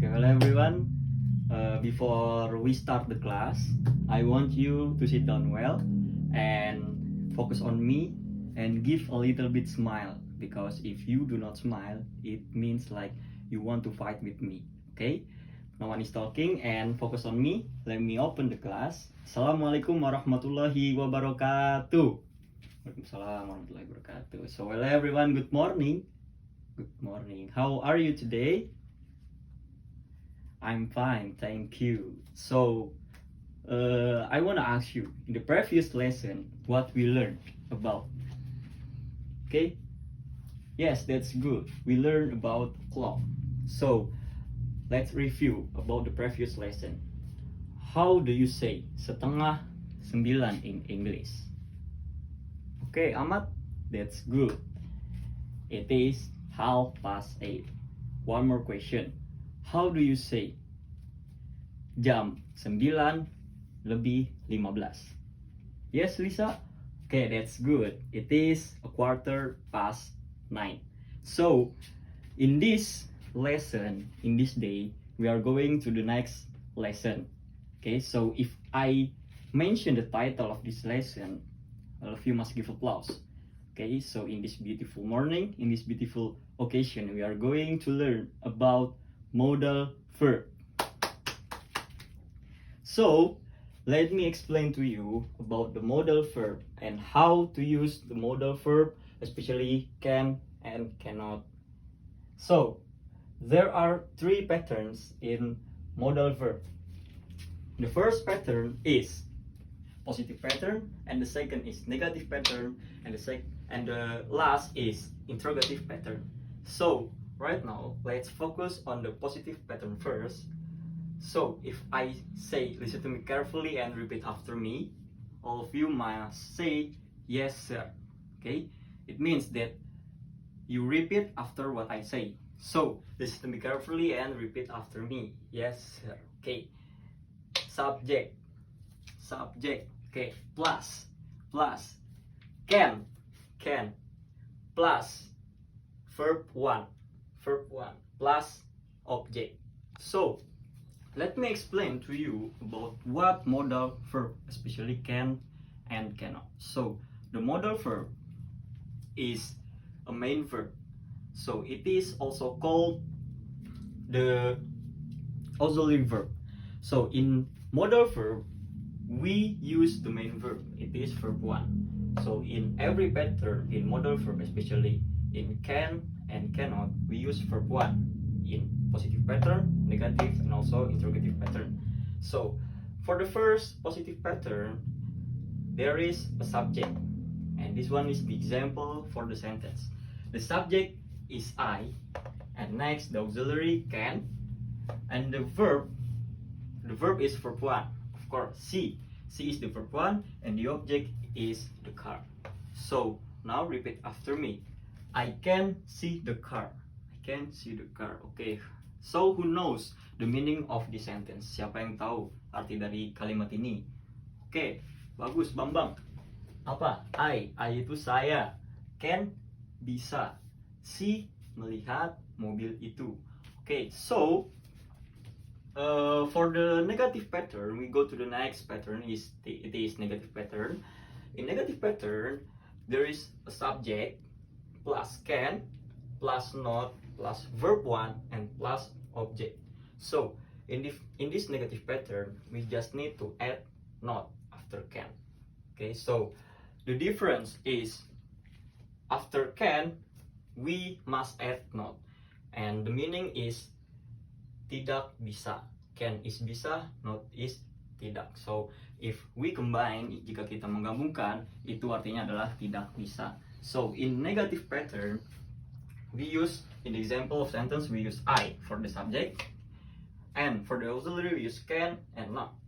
Okay, well, everyone, before we start the class, I want you to sit down well and focus on me and give a little bit smile, because if you do not smile, it means like you want to fight with me. Okay? No one is talking and focus on me. Let me open the class. Assalamualaikum warahmatullahi wabarakatuh. Waalaikumsalam warahmatullahi wabarakatuh. So, well, everyone, good morning. Good morning. How are you today? I'm fine, thank you. So, I want to ask you, in the previous lesson, what we learned about. Okay? Yes, that's good. We learned about clock. So, let's review about the previous lesson. How do you say setengah sembilan in English? Okay, Ahmad, that's good. It is 8:30. One more question. How do you say jam 9 lebih 15? Yes, Lisa? Okay, that's good. It is 9:15. So, in this lesson, in this day, we are going to the next lesson. Okay, so if I mention the title of this lesson, all of you must give applause. Okay, so in this beautiful morning, in this beautiful occasion, we are going to learn about modal verb. So, let me explain to you about the modal verb and how to use the modal verb, especially can and cannot. So, there are three patterns in modal verb. The first pattern is positive pattern, and the second is negative pattern, and the last is interrogative pattern. So right now, let's focus on the positive pattern first. So if I say, listen to me carefully and repeat after me, all of you must say yes sir. Okay, it means that you repeat after what I say. So listen to me carefully and repeat after me. Yes sir. Okay, subject, okay, plus, can, plus verb 1, plus object. So let me explain to you about what modal verb, especially can and cannot. So the modal verb is a main verb, so it is also called the auxiliary verb. So in modal verb, we use the main verb, it is verb 1. So in every pattern in modal verb, especially in can and cannot, we use verb 1 in positive pattern, negative, and also interrogative pattern. So for the first positive pattern, there is a subject, and this one is the example for the sentence. The subject is I, and next the auxiliary can, and the verb is verb 1. Of course, see is the verb 1 and the object is the car. So now repeat after me. I can see the car. Okay, so who knows the meaning of this sentence? Siapa yang tahu arti dari kalimat ini? Oke, bagus Bambang. Apa? I itu saya. Can bisa. See melihat mobil itu. Okay, so for the negative pattern, we go to the next pattern. It is negative pattern. In negative pattern, there is a subject plus can plus not plus verb 1 and plus object. So in this negative pattern, we just need to add not after can. Okay, so the difference is after can we must add not, and the meaning is tidak bisa. Can is bisa, not is tidak. So if we combine, jika kita menggabungkan, itu artinya adalah tidak bisa. So in negative pattern, we use, in the example of sentence, we use I for the subject, and for the auxiliary we use can and not,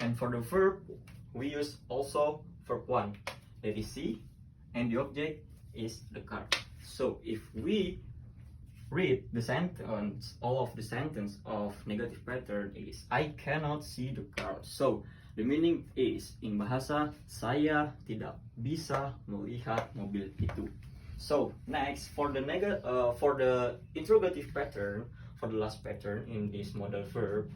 and for the verb we use also verb 1, that is see, and the object is the car. So if we read the sentence, all of the sentence of negative pattern is I cannot see the car. So the meaning is, in bahasa, saya tidak bisa melihat mobil itu. So next, for the interrogative pattern, for the last pattern in this modal verb,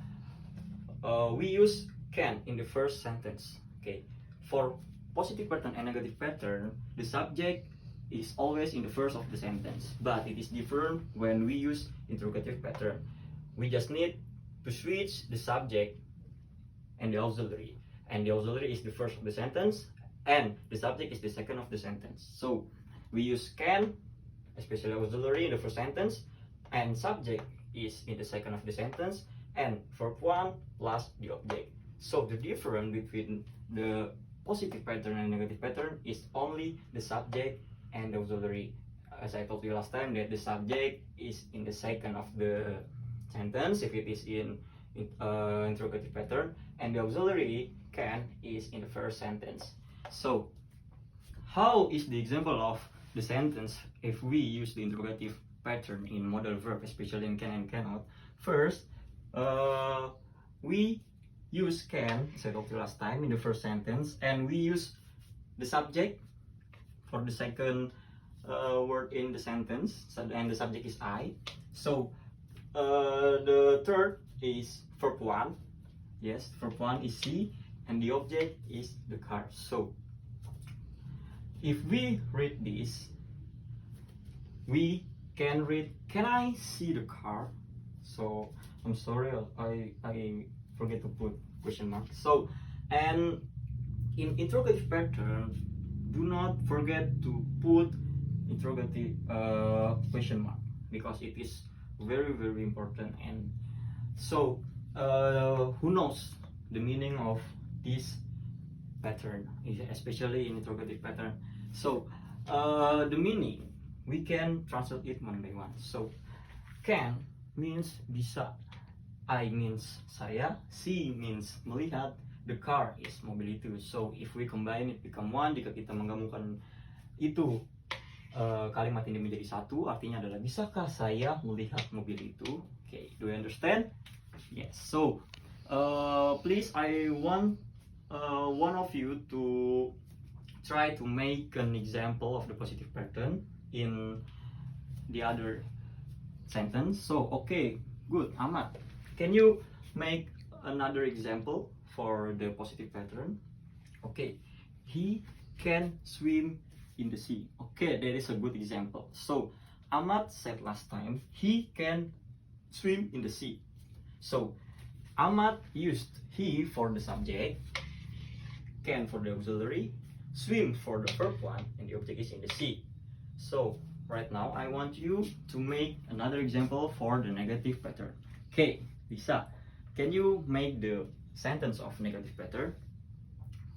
we use can in the first sentence. Okay, for positive pattern and negative pattern, the subject is always in the first of the sentence, but it is different when we use interrogative pattern. We just need to switch the subject and the auxiliary, and the auxiliary is the first of the sentence and the subject is the second of the sentence. So we use can, especially auxiliary, in the first sentence, and subject is in the second of the sentence, and verb 1 plus the object. So the difference between the positive pattern and negative pattern is only the subject and the auxiliary. As I told you last time, that the subject is in the second of the sentence if it is in interrogative pattern, and the auxiliary can is in the first sentence. So how is the example of the sentence if we use the interrogative pattern in modal verb, especially in can and cannot? First, we use can, as I told you last time, in the first sentence, and we use the subject for the second word in the sentence, and the subject is I. So the third is verb 1. Yes, verb 1 is see, and the object is the car. So if we read this, we can read, can I see the car? So I'm sorry, I forget to put question mark. So, and in interrogative pattern, do not forget to put interrogative question mark, because it is very, very important. And so who knows the meaning of this pattern, especially in interrogative pattern? So the meaning, we can translate it one by one. So can means bisa, I means saya, see means melihat, the car is mobil itu. So if we combine it become one, jika kita menggabungkan itu kalimat ini menjadi satu, artinya adalah bisakah saya melihat mobil itu? Okay, do you understand? Yes. So please, I want one of you to try to make an example of the positive pattern in the other sentence. So okay, good. Ahmad, can you make another example for the positive pattern? Okay, he can swim in the sea. Okay, that is a good example. So Ahmad said last time he can swim in the sea. So Ahmad used he for the subject, can for the auxiliary, swim for the verb 1, and the object is in the sea. So right now I want you to make another example for the negative pattern. Okay, Lisa, can you make the sentence of negative pattern?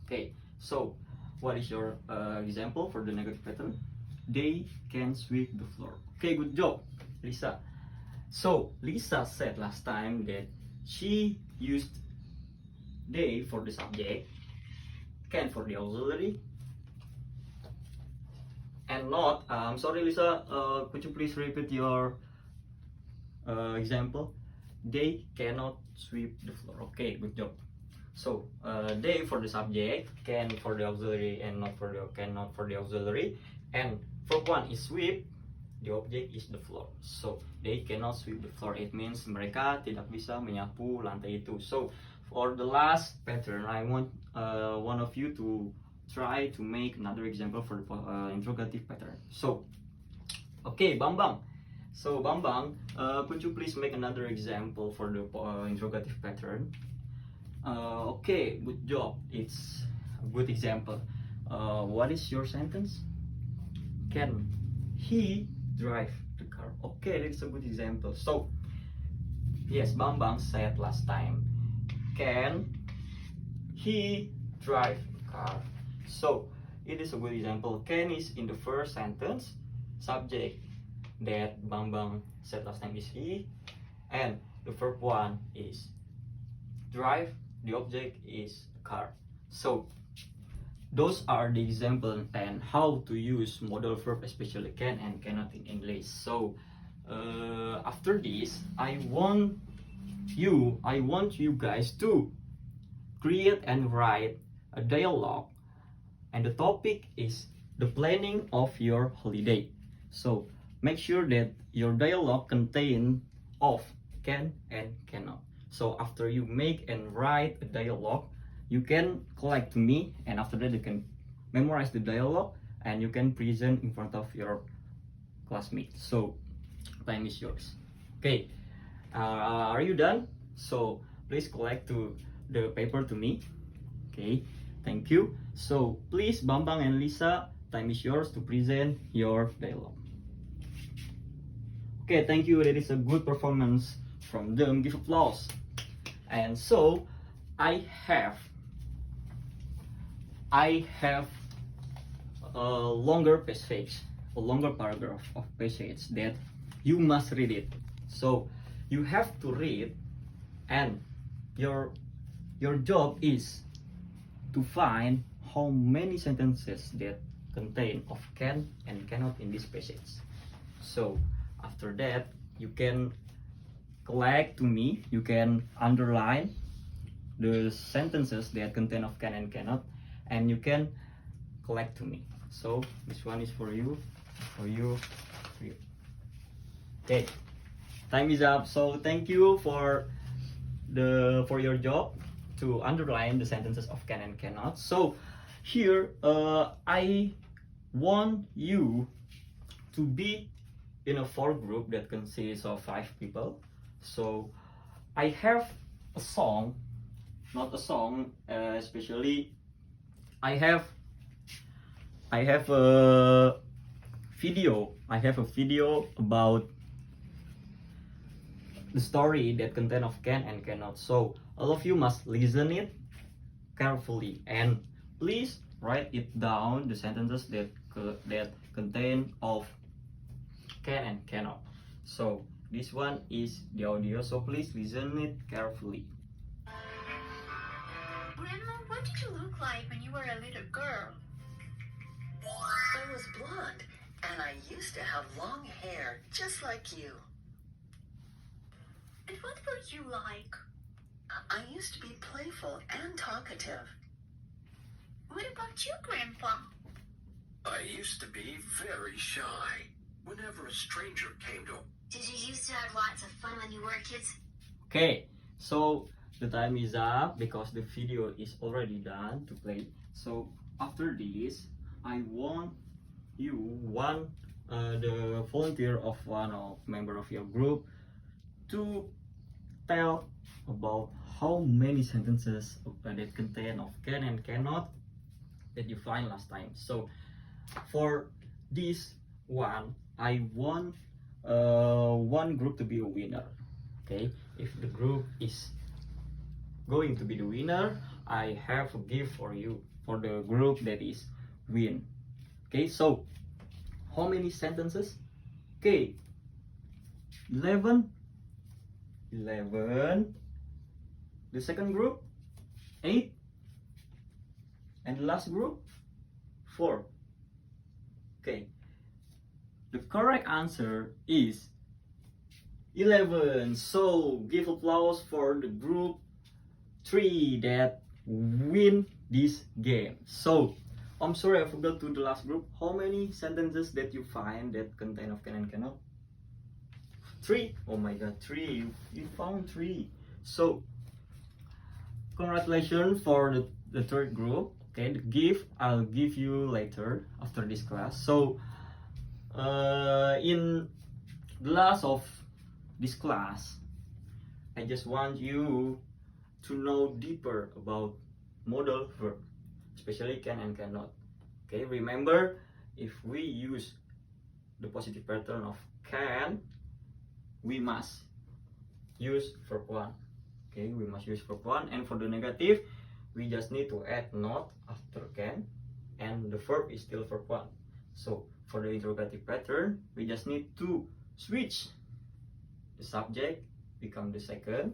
Okay, so what is your example for the negative pattern? They can sweep the floor. Okay, good job, Lisa. So Lisa said last time that she used they for the subject, can for the auxiliary, and not, I'm sorry Lisa, could you please repeat your example? They cannot sweep the floor. Okay, good job. So they for the subject, can for the auxiliary, and not for the cannot for the auxiliary, and verb 1 is sweep, the object is the floor. So they cannot sweep the floor, it means mereka tidak bisa menyapu lantai itu. So for the last pattern, I want one of you to try to make another example for the interrogative pattern. So okay, Bambang. So Bambang, could you please make another example for the interrogative pattern? Okay, good job. It's a good example. What is your sentence? Can he drive the car? Okay, that's a good example. So yes, Bambang said last time, can he drive the car? So it is a good example. Can is in the first sentence, subject that Bambang said last time is he, and the verb 1 is drive, the object is car. So those are the examples and how to use modal verb, especially can and cannot in English. So after this, I want you guys to create and write a dialogue, and the topic is the planning of your holiday. So make sure that your dialogue contain of can and cannot. So after you make and write a dialogue, you can collect to me, and after that you can memorize the dialogue and you can present in front of your classmates. So time is yours. Okay, are you done? So please collect to the paper to me. Okay, thank you. So please, Bambang and Lisa, time is yours to present your dialogue. Okay, thank you. That is a good performance from them. Give applause. And so I have a longer passage, a longer paragraph of passage that you must read it. So you have to read, and your job is to find how many sentences that contain of can and cannot in this passage. So after that, you can collect to me, you can underline the sentences that contain of can and cannot, and you can collect to me. So this one is for you, for you, for you. Okay, time is up. So thank you for your job to underline the sentences of can and cannot. So here I want you to be in a 4 group that consists of 5 people. So I have a song, not a song, especially I have a video. I have a video about the story that contain of can and cannot. So all of you must listen it carefully, and please write it down, the sentences that contain of can and cannot. So this one is the audio, so please listen it carefully. Grandma, what did you look like when you were a little girl? I was blonde, and I used to have long hair, just like you. And what were you like? I used to be playful and talkative. What about you, Grandpa? I used to be very shy. Whenever a stranger came to... Did you used to have lots of fun when you were kids? Okay, so the time is up because the video is already done to play. So after this, I want you, the volunteer of one of member of your group, to tell about how many sentences that contain of can and cannot that you find last time. So for this one, I want one group to be a winner. Okay, if the group is going to be the winner, I have a gift for you, for the group that is win. Okay, so how many sentences? Okay, 11. The second group 8, and the last group 4. Okay, the correct answer is 11. So give applause for the group 3 that win this game. So I'm sorry, I forgot to the last group. How many sentences that you find that contain of can and cannot? 3. Oh my god, 3. You found 3. So congratulations for the third group. Okay, the gift I'll give you later after this class. So in the last of this class, I just want you to know deeper about modal verb, especially can and cannot. Okay, remember, if we use the positive pattern of can, we must use verb 1. Okay, we must use verb 1, and for the negative, we just need to add not after can, and the verb is still verb 1. So for the interrogative pattern, we just need to switch the subject, become the second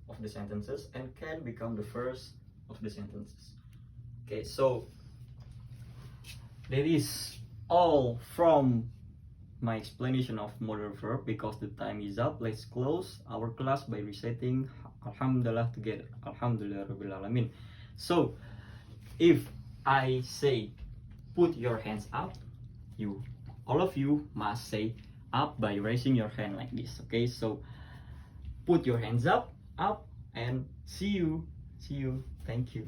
of the sentences, and can become the first of the sentences. Okay, so that is all from my explanation of modal verb. Because the time is up, let's close our class by reciting Alhamdulillah together. Alhamdulillah Rabbil Alamin. So if I say put your hands up, all of you must say up by raising your hand like this. Okay, so put your hands up, and see you. Thank you.